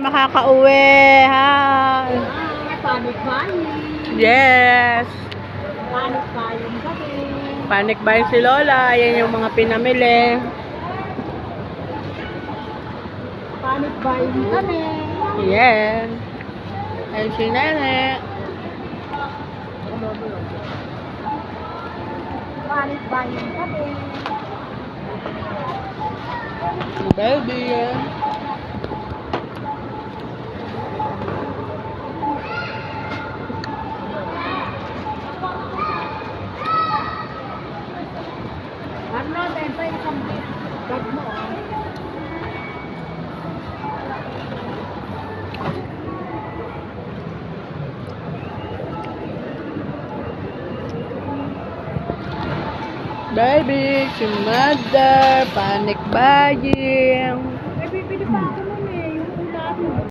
makakauwi. Hi. Panic buying. Yes. Panic buying kami. Panic buying si Lola. Yan yung mga pinamili. Panic buying kami. Yes. Ayun si Nene. Panic buying kami. Si Baby. Ano, benta isang bag mo. Baby, si Mother. Panic buying.